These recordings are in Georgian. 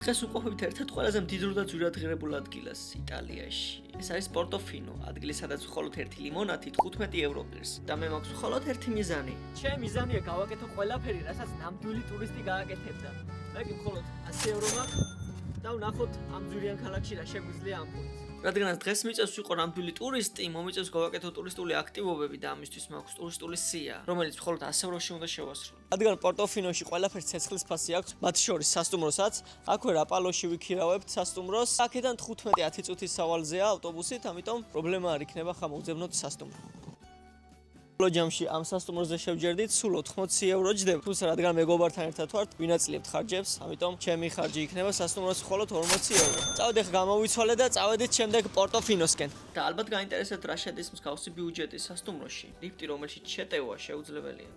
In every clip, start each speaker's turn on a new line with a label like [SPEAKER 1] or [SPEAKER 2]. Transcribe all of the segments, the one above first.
[SPEAKER 1] დღეს უყოფებით ერთად ყველაზე მდიდრულ და ძვირადღირებულ ადგილას იტალიაში. ეს არის პორტოფინო, ადგილი სადაც მხოლოდ ერთი ლიმონათი 15 ევრო ღირს. და მე მაქვს მხოლოდ ერთი მიზანი. ჩემი მიზანია გავაკეთო ყველაფერი, რასაც ნამდვილი ტურისტი გააკეთებდა. მე კი მხოლოდ 100 ევრო მაქვს და ვნახოთ ამ ძვირიან ქალაქში რა შეგვიძლია ამ ფულით. რადგანაც დღეს მიწევს ვიყო ნამდვილი ტურისტი, მომიწევს გავაკეთო ტურისტული აქტივობები და ამისთვის მაქვს ტურისტული სია, რომელიც მხოლოდ 100 ევროში უნდა შევასრულო. რადგან პორტოფინოში ყველაფერს ცეცხლის ფასი აქვს, მათ შორის სასტუმროსაც, აქვე რაპალოში ვიქირავებთ სასტუმროს. აქედან 15-10 წუთის სავალზეა ავტობუსით, ამიტომ პრობლემა არ იქნება ხამოვძებნოთ სასტუმრო. ჯამში ამ სასტუმროზე შევჯერდით, სულ 80 ევრო ჯდება. თუმცა რადგან მეგობართან ერთად ვართ, ვინაწილებთ ხარჯებს, ამიტომ ჩემი ხარჯი იქნება სასტუმროს მხოლოდ 40 ევრო. წავედით გამოვიცვალე და წავედით შემდეგ პორტოფინოსკენ. და ალბათ გაინტერესებთ რა შედის მსგავსი ბიუჯეტი სასტუმროში. ლიფტი, რომელშიც შეტევა შეუძლებელია.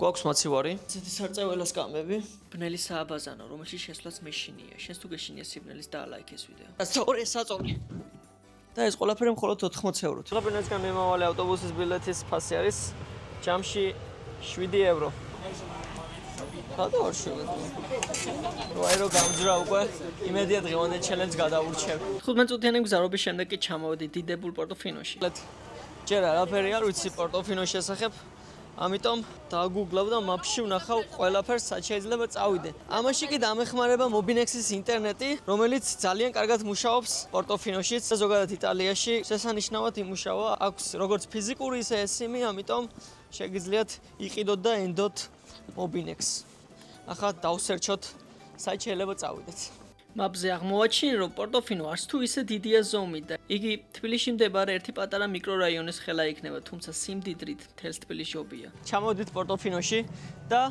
[SPEAKER 1] გვაქვს მაცივარი, ესეთი სარწეველა სკამები, ბნელი სააბაზანო, რომელშიც შესვლაც მეშინია. შენს თუ გეშინია სიბნელის და ალაიქეს ვიდეო. სწორი საწოლი. და ეს ყველაფერი მხოლოდ 80 ევრო. ყველაფერისგან მიმავალი ავტობუსის ბილეთის ფასი არის ჯამში 7 ევრო. ხატო არ შევეძლო. ვაირო გამძრა უკვე, იმედია დღევანდელ ჩელენჯს გადავურჩევ. 15 წუთიანი გზარობის შემდეგ კი ჩამოვედი დიდებულ პორტოფინოში. ჯერ არაფერი არ ვიცი პორტოფინოს შესახებ. ამიტომ დაგუგლავ და მაპში ვნახავ ყველაფერს, რაც შეიძლება წავიდე. ამაში კი დამეხმარება Mobinex-ის ინტერნეტი, რომელიც ძალიან კარგად მუშაობს პორტოფინოში და ზოგადად იტალიაში. შესანიშნავად იმუშავა, აქვს როგორც ფიზიკური, ისე SIM-ი, ამიტომ შეგიძლიათ იყიდოთ და ენდოთ Mobinex. ახლა დავსერჩოთ, საით შეიძლება წავიდეთ. მაპზე აღმოვაჩინე, რომ პორტოფინო არც თუ ისე დიდია ზომით და იგი თბილისში მდებარე ერთი პატარა მიკრორაიონის ხელა იქნება, თუმცა სიმდიდრით მთელს თბილისში ობია. ჩამოვედით პორტოფინოში და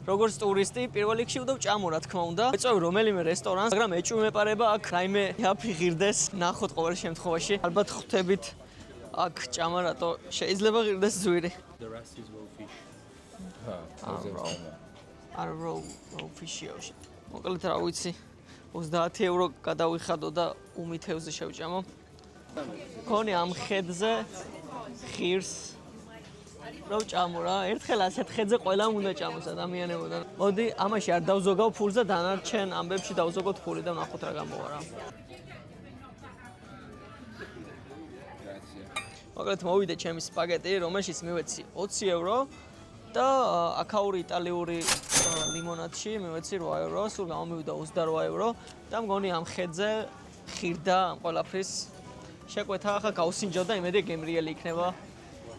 [SPEAKER 1] როგორც ტურისტი პირველ რიგში ვდივ ჭამო, რა თქმა უნდა. ეწევი რომელიმე რესტორანს, მაგრამ ეჭვი მეპარება აქ რაიმე აფიღირდეს, ნახოთ ყოველ შემთხვევაში. ალბათ ხვდებით აქ ჭამა რატო შეიძლება ღირდეს ძვირი.
[SPEAKER 2] The rest is raw fish.
[SPEAKER 1] raw fish-ია. მოკლედ რა ვიცი. 30 ევრო გადავიხადო და უმითევზე შევჭამო. მქონი ამ ხედზე ღირს რა ვჭამო რა. ერთხელ ასეთ ხედზე ყველამ უნდა ჭამოს ადამიანებოდა. მოდი ამაში არ დავზოგავ ფულს და დანარჩენ ამბებში დავზოგოთ ფული და ვნახოთ რა გამოვა რა. მოკლედ მოვიდე ჩემი სპაგეტი, რომელშიც მივეცი 20 ევრო და აქაური იტალიური ლიმონადში მივეცი 8 ევრო, სულ გამომივიდა 28 ევრო და მგონი ამ ხედზე ხირდა ამ ყველაფრის შეკვეთა. ახლა გავსინჯო და იმედია გემრიელი იქნება.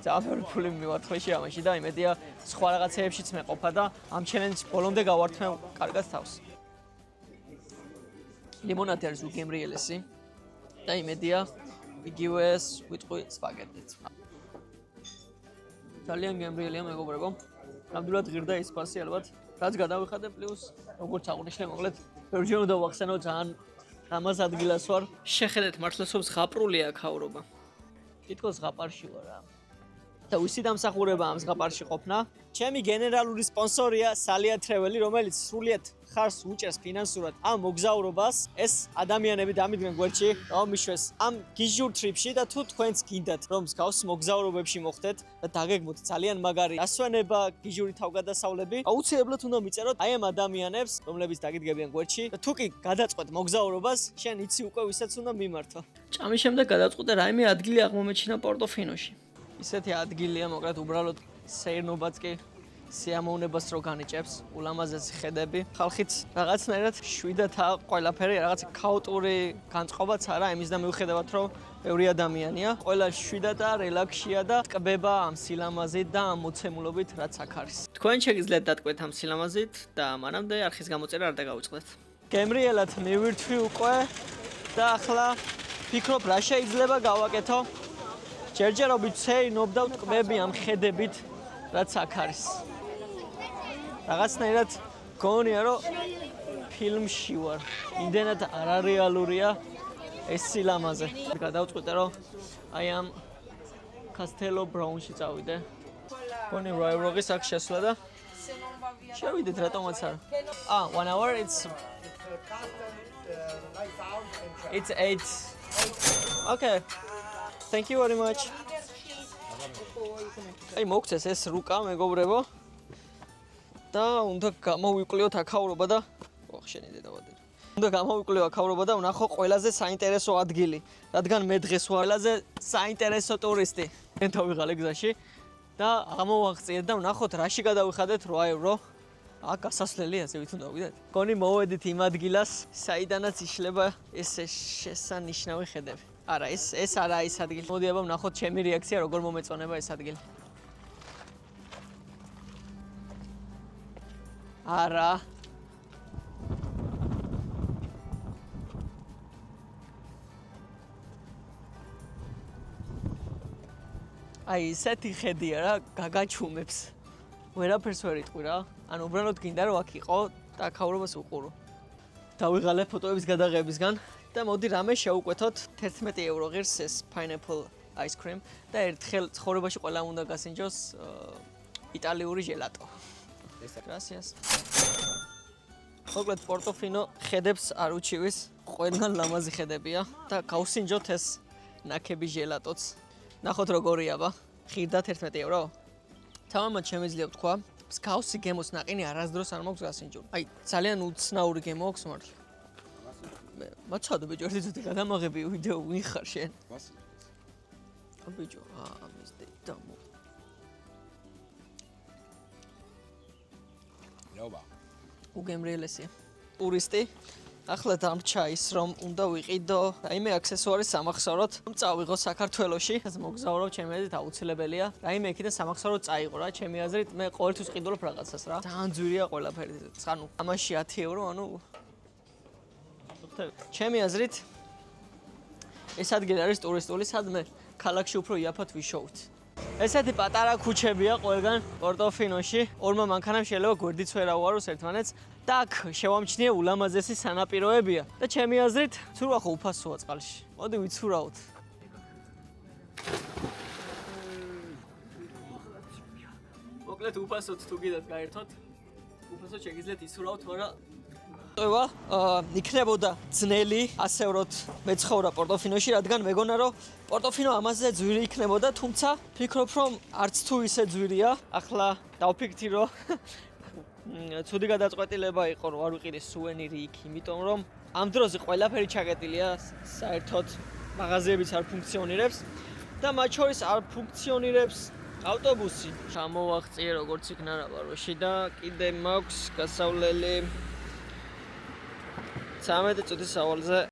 [SPEAKER 1] ძალიან ბევრი ფული მივარ თვეში ამაში და იმედია სხვა რაღაცეებშიც მეყოფა და ამ ჩელენჯს ბოლომდე გავართმევ კარგად თავს. ლიმონადი არის უგემრიელესი და იმედია იგივე ვიტყვი სპაგეტით. ძალიან გემრიელია მეგობრებო. ნამდვილად ღირდა ის ფასი ალბათ. რაც გადავიხადე პლუს როგორც აღვნიშნე მოკლედ ბევრჯერ უნდა ვახსენო ძალიან რამაზ ადგილას ვარ. შეხედეთ მართლაც ზღაპრულია აქაურობა. თითქოს ზღაპარში ვარ რა. და ვისი დამსახურება ამ ზღაპარში ყოფნა? ჩემი გენერალური სპონსორია Salia Travel, რომელიც სრულიად ხარს უჭერს ფინანსურად ამ მოგზაურობას. ეს ადამიანები დამიდგნენ გვერდში, რომ მიშვეს ამ გიჟურ ტრიპში და თუ თქვენც გინდათ, რომ მსგავს მოგზაურობებში მოხდეთ და დაგეგმოთ ძალიან მაგარი ასვენება, გიჟური თავგადასავლები, აუცილებლად უნდა მიწეროთ აი ამ ადამიანებს, რომლებიც დაგიდგებიან გვერდში და თუ კი გადაწყვეტ მოგზაურობას, შენ იცი უკვე ვისაც უნდა მიმართო. ჭამის შემდეგ გადაწყვეტე რაიმე ადგილი აღმომეჩინა პორტოფინოში. ისეთი ადგილია, მოკლედ უბრალოდ სეირნობაც კი სიამოვნებას რო განიჭებს, ულამაზესი ხედები. ხალხიც რაღაცნაირად შვიდათა ყველაფერი, რაღაც ქაოტური განწყობაც არა, იმის და მიუხედავად რომ ბევრი ადამიანია, ყველა შვიდათა, რელაქსია და ტკბება ამ სილამაზით და ამ მოცემულობით, რაც აქ არის. თქვენ შეგიძლიათ დატკბეთ ამ სილამაზით და მანამდე არხის გამოწერა არ დაგავიწყდეთ. გემრიელად მივირთვი უკვე და ახლა ფიქრობ რა შეიძლება გავაკეთო. ჯერჯერობით ვცეირნობ და ვტკბები ამ ხედებით, რაც აქ არის. რაღაცნაირად გონია რომ ფილმში ვარ. იმდენად არარეალურია ეს სილამაზე. გადავწყვეტე რომ აი ამ კასტელო ბრაუნში წავიდე. გონი 8 ევროღის აქ შესვლა და შევიდეთ რატომაც არა. 1 hour it's 8. Okay. Thank you very much. აი მოგცეს ეს რუკა მეგობრებო. და უნდა გამოვიკვლიოთ აქაურობა და ვახშენიდე დავადე. უნდა გამოვიკლება ქავრობა და ვნახო ყველაზე საინტერესო ადგილი, რადგან მე დღეს ვარ ყველაზე საინტერესო ტურისტი. მე დავიღალე გზაში და ამოვაღწიეთ და ვნახოთ რაში გადავიხადეთ 8 евро. აქ გასასვლელი ასე ვით უნდა ვიდეთ. გონი მოვედით იმ ადგილას, საიდანაც იშლება ეს შესანიშნავი ხედები. არა, ეს არა ის ადგილი. მოდი აბა ვნახოთ ჩემი რეაქცია როგორ მომეწონება ეს ადგილი. არა. აი ესეთი ხედია რა, გაგაჩუმებს. ვერაფერს ვერ იტყვი რა. ანუ უბრალოდ გინდა რომ აქ იყო და ქავრობას უყურო. დავიღალე ფოტოების გადაღებისგან და მოდი რამე შევუკვეთოთ 11 евро ღირს ეს pineapple ice cream და ერთხელ ცხოვრებაში ყველამ უნდა გასინჯოს იტალიური ჟელატო. Gracias. მოკლედ პორტოფინო ხედებს არ უჩივის, ყველგან ლამაზი ხედებია და გავსინჯოთ ეს ნაკები ჟელატოც. ნახოთ როგორია აბა. ხირდა 11 евро. თამამად შემიძლია ვთქვა, მსგავსი გემოს ნაყინი არასდროს არ მაქვს გასინჯული. აი, ძალიან უცნაური გემო აქვს მართლა. მაცადო ბიჭო, ერთი წუთი გადამაღები ვიდეო ვინ ხარ შენ? ბიჭო, მისდე დამო.
[SPEAKER 2] Jauba.
[SPEAKER 1] უგემრიელესია. ტურისტი ახლა დამრჩა ის რომ უნდა ვიყიდო რაიმე აქსესუარი სამახსოვროდ, რომ წავიღო საქართველოში. ეს მოგზაურო ჩემი აზრით აუცილებელია. რაიმე იქიდან სამახსოვროდ წაიღო რა, ჩემი აზრით მე ყოველთვის ყიდულობ რაღაცას რა. ძალიან ძვირია ყველაფერი. ანუ ამაში 10 евро, ანუ ჩემი აზრით ეს ადგილი არის ტურისტული, სადმე ქალაქში უფრო იაფად ვიშოვთ. ესეთი პატარა ქუჩებია ყველგან პორტოფინოში. ორმა მანქანამ შეიძლება გვერდიც ვერ აუაროს ერთმანეთს და აქ შევამჩნიე ულამაზესი სანაპიროებია და ჩემი აზრით ცურვა ხო უფასოა წყალში. მოდი ვიცურავთ. მოკლედ უფასოდ თუ გიდათ გაერთოთ, უფასოდ შეგიძლიათ იცურავთ, მაგრამ იქნებოდა ძნელი ასევროთ მეცხოვრა პორტოფინოში, რადგან მეგონა რომ პორტოფინო ამაზე ძვირი იქნებოდა, თუმცა ფიქრობ რომ არც თუ ისე ძვირია. ახლა დავფიქრდი რომ ცუდი გადაწყვეტილება იყო რომ არ ვიყიდე სუვენირი იქ, იმიტომ რომ ამ დროზე ყველაფერი ჩაკეტილია, საერთოდ მაღაზიებიც არ ფუნქციონირებს და მათ შორის არ ფუნქციონირებს ავტობუსი. ჩამოვაღწიე როგორც იქნა ნაბაროში და კიდე მაქვს გასავლელი 13 წუთის სავალზე